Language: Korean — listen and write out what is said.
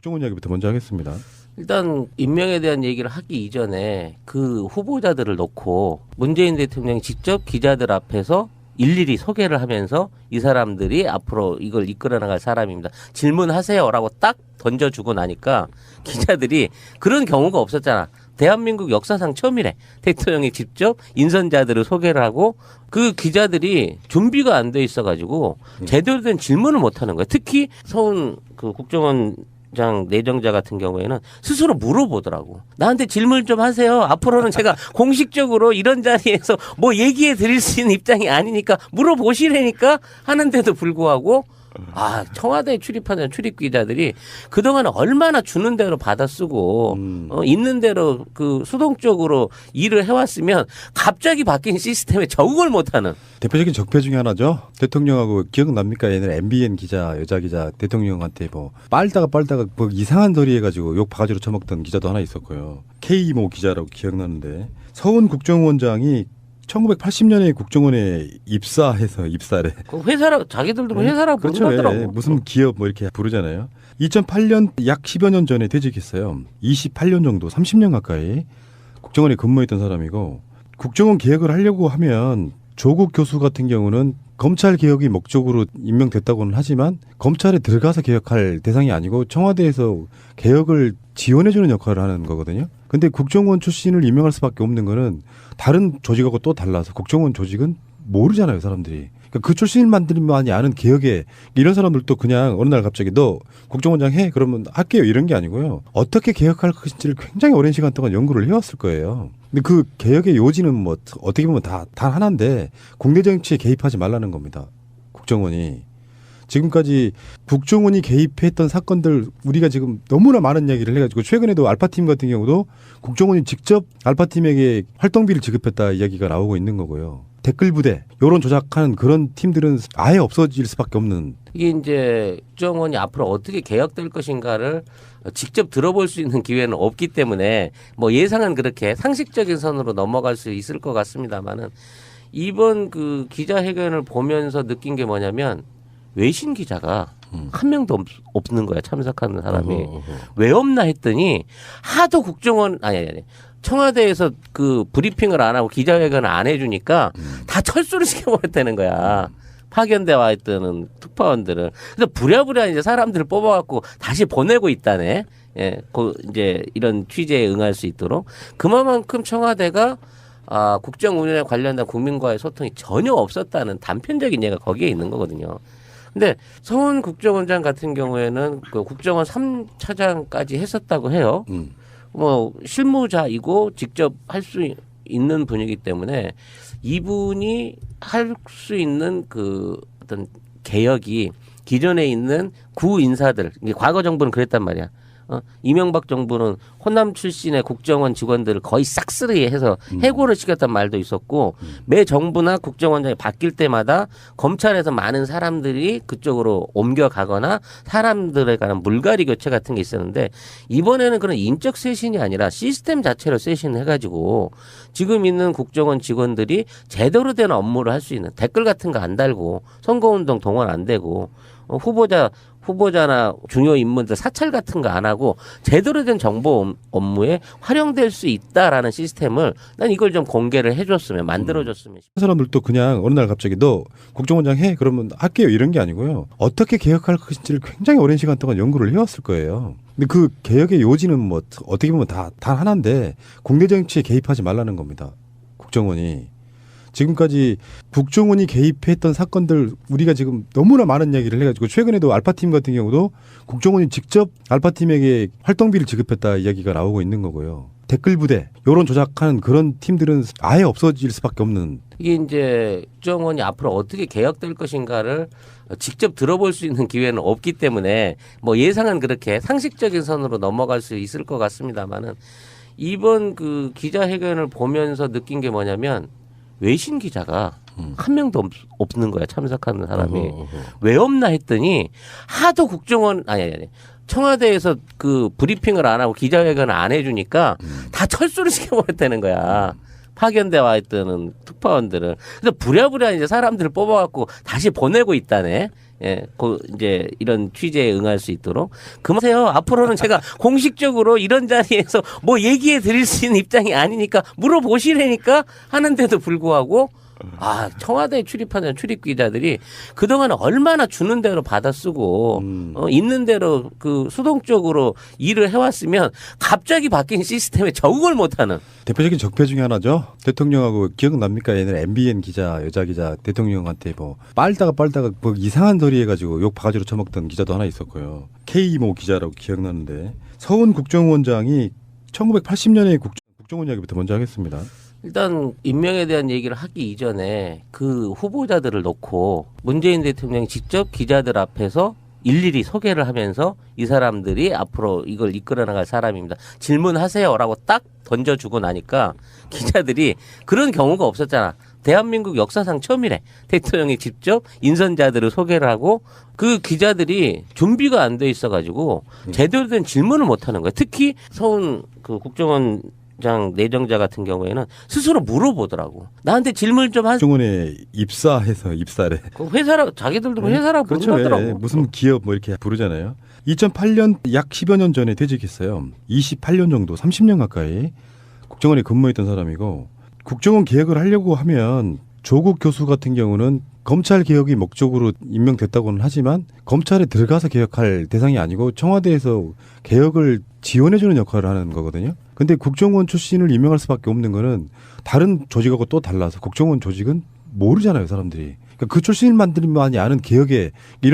국정원 이야기부터 먼저 하겠습니다. 일단 임명에 대한 얘기를 하기 이전에 그 후보자들을 놓고 문재인 대통령이 직접 기자들 앞에서 일일이 소개를 하면서 이 사람들이 앞으로 이걸 이끌어 나갈 사람입니다. 질문하세요라고 딱 던져주고 나니까 기자들이 그런 경우가 없었잖아. 대한민국 역사상 처음이래. 대통령이 직접 인선자들을 소개를 하고 그 기자들이 준비가 안 돼 있어가지고 제대로 된 질문을 못 하는 거야. 특히 서훈 그 국정원장 내정자 같은 경우에는 스스로 물어보더라고. 나한테 질문 좀 하세요. 앞으로는 제가 공식적으로 이런 자리에서 뭐 얘기해 드릴 수 있는 입장이 아니니까 물어보시라니까 하는데도 불구하고 청와대에 출입하는 출입 기자들이 그동안 얼마나 주는 대로 받아 쓰고 있는 대로 그 수동적으로 일을 해왔으면 갑자기 바뀐 시스템에 적응을 못하는 대표적인 적폐 중에 하나죠. 대통령하고 기억납니까? 옛날에 MBN 기자 여자 기자 대통령한테 뭐 빨다가 뭐 이상한 소리 해가지고 욕 바가지로 쳐먹던 기자도 하나 있었고요. K모 기자라고 기억나는데 서훈 국정원장이 1980년에 국정원에 입사래. 그 회사라 자기들도 회사라고 그렇죠. 부르더라고. 무슨 기업 뭐 이렇게 부르잖아요. 2008년 약 10여 년 전에 퇴직했어요. 28년 정도, 30년 가까이 국정원에 근무했던 사람이고 국정원 개혁을 하려고 하면 조국 교수 같은 경우는 검찰 개혁이 목적으로 임명됐다고는 하지만 검찰에 들어가서 개혁할 대상이 아니고 청와대에서 개혁을 지원해주는 역할을 하는 거거든요. 근데 국정원 출신을 임명할 수밖에 없는 거는 다른 조직하고 또 달라서 국정원 조직은 모르잖아요, 사람들이. 그러니까 그 출신만들만이 아는 개혁에 이런 사람들도 그냥 어느 날 갑자기 너 국정원장 해? 그러면 할게요. 이런 게 아니고요. 어떻게 개혁할 것인지를 굉장히 오랜 시간 동안 연구를 해왔을 거예요. 근데 그 개혁의 요지는 뭐 어떻게 보면 단 하나인데 국내 정치에 개입하지 말라는 겁니다. 국정원이. 지금까지 국정원이 개입했던 사건들 우리가 지금 너무나 많은 이야기를 해가지고 최근에도 알파팀 같은 경우도 국정원이 직접 알파팀에게 활동비를 지급했다 이야기가 나오고 있는 거고요. 댓글 부대, 여론 조작하는 그런 팀들은 아예 없어질 수밖에 없는. 이게 이제 국정원이 앞으로 어떻게 개혁될 것인가를 직접 들어볼 수 있는 기회는 없기 때문에 뭐 예상은 그렇게 상식적인 선으로 넘어갈 수 있을 것 같습니다만은 이번 그 기자회견을 보면서 느낀 게 뭐냐면 외신 기자가 한 명도 없는 거야. 참석하는 사람이. 왜 없나 했더니 하도 국정원 아니 청와대에서 그 브리핑을 안 하고 기자회견을 안 해주니까 다 철수를 시켜버렸다는 거야. 파견돼 와 있던 특파원들을. 그래서 부랴부랴 이제 사람들을 뽑아갖고 다시 보내고 있다네. 예, 이제 이런 취재에 응할 수 있도록. 그만큼 청와대가 국정 운영에 관련된 국민과의 소통이 전혀 없었다는 단편적인 예가 거기에 있는 거거든요. 근데 서훈 국정원장 같은 경우에는 그 국정원 3차장까지 했었다고 해요. 뭐 실무자이고 직접 할 수 있는 분이기 때문에 이분이 할 수 있는 그 어떤 개혁이 기존에 있는 구 인사들, 과거 정부는 그랬단 말이야. 이명박 정부는 호남 출신의 국정원 직원들을 거의 싹쓸이해서 해고를 시켰단 말도 있었고 매 정부나 국정원장이 바뀔 때마다 검찰에서 많은 사람들이 그쪽으로 옮겨가거나 사람들에 관한 물갈이 교체 같은 게 있었는데 이번에는 그런 인적 쇄신이 아니라 시스템 자체로 쇄신을 해가지고 지금 있는 국정원 직원들이 제대로 된 업무를 할 수 있는 댓글 같은 거 안 달고 선거운동 동원 안 되고 후보자나 중요 인물들 사찰 같은 거 안 하고 제대로 된 정보 업무에 활용될 수 있다라는 시스템을 난 이걸 좀 공개를 해줬으면 만들어줬으면. 사람들도 그냥 어느 날 갑자기 너 국정원장 해? 그러면 할게요. 이런 게 아니고요. 어떻게 개혁할 것인지를 굉장히 오랜 시간 동안 연구를 해왔을 거예요. 근데 그 개혁의 요지는 뭐 어떻게 보면 단 하나인데 국내 정치에 개입하지 말라는 겁니다. 국정원이. 지금까지 국정원이 개입했던 사건들 우리가 지금 너무나 많은 이야기를 해가지고 최근에도 알파팀 같은 경우도 국정원이 직접 알파팀에게 활동비를 지급했다 이야기가 나오고 있는 거고요. 댓글 부대, 여론 조작하는 그런 팀들은 아예 없어질 수밖에 없는. 이게 이제 국정원이 앞으로 어떻게 개혁될 것인가를 직접 들어볼 수 있는 기회는 없기 때문에 뭐 예상은 그렇게 상식적인 선으로 넘어갈 수 있을 것 같습니다만은 이번 그 기자회견을 보면서 느낀 게 뭐냐면 외신 기자가 한 명도 없는 거야. 참석하는 사람이. 왜 없나 했더니 하도 국정원 아니 청와대에서 그 브리핑을 안 하고 기자회견을 안 해주니까 다 철수를 시켜버렸다는 거야. 파견돼 와 있던 특파원들을. 그래서 부랴부랴 이제 사람들을 뽑아갖고 다시 보내고 있다네. 예, 이제 이런 취재에 응할 수 있도록 그만하세요. 앞으로는 제가 공식적으로 이런 자리에서 뭐 얘기해 드릴 수 있는 입장이 아니니까 물어보시라니까 하는데도 불구하고 청와대에 출입하는 출입 기자들이 그동안 얼마나 주는 대로 받아 쓰고 있는 대로 그 수동적으로 일을 해왔으면 갑자기 바뀐 시스템에 적응을 못하는 대표적인 적폐 중에 하나죠. 대통령하고 기억납니까? 옛날에 MBN 기자, 여자 기자 대통령한테 뭐 빨다가 뭐 이상한 소리 해가지고 욕 바가지로 쳐먹던 기자도 하나 있었고요. K모 기자라고 기억나는데 서훈 국정원장이 1980년에 국정원 이야기부터 먼저 하겠습니다. 일단 임명에 대한 얘기를 하기 이전에 그 후보자들을 놓고 문재인 대통령이 직접 기자들 앞에서 일일이 소개를 하면서 이 사람들이 앞으로 이걸 이끌어 나갈 사람입니다. 질문하세요라고 딱 던져주고 나니까 기자들이 그런 경우가 없었잖아. 대한민국 역사상 처음이래. 대통령이 직접 인선자들을 소개를 하고 그 기자들이 준비가 안 돼 있어가지고 제대로 된 질문을 못 하는 거야. 특히 서훈 그 국정원 내정자 같은 경우에는 스스로 물어보더라고. 나한테 질문 좀 하세요. 국정원에 입사래. 그 회사라고 자기들도 회사라고 그렇죠. 부르더라고. 무슨 기업 뭐 이렇게 부르잖아요. 2008년 약 10여 년 전에 퇴직했어요. 28년 정도 30년 가까이 국정원에 근무했던 사람이고 국정원 개혁을 하려고 하면 조국 교수 같은 경우는 검찰 개혁이 목적으로 임명됐다고는 하지만 검찰에 들어가서 개혁할 대상이 아니고 청와대에서 개혁을 지원해주는 역할을 하는 거거든요. 근데 국정원 출신을 임명할 수밖에 없는 거는 다른 조직하고 또 달라서 국정원 조직은 모르잖아요, 사람들이. 그러니까 그 출신만들만이 아는 개혁에 이런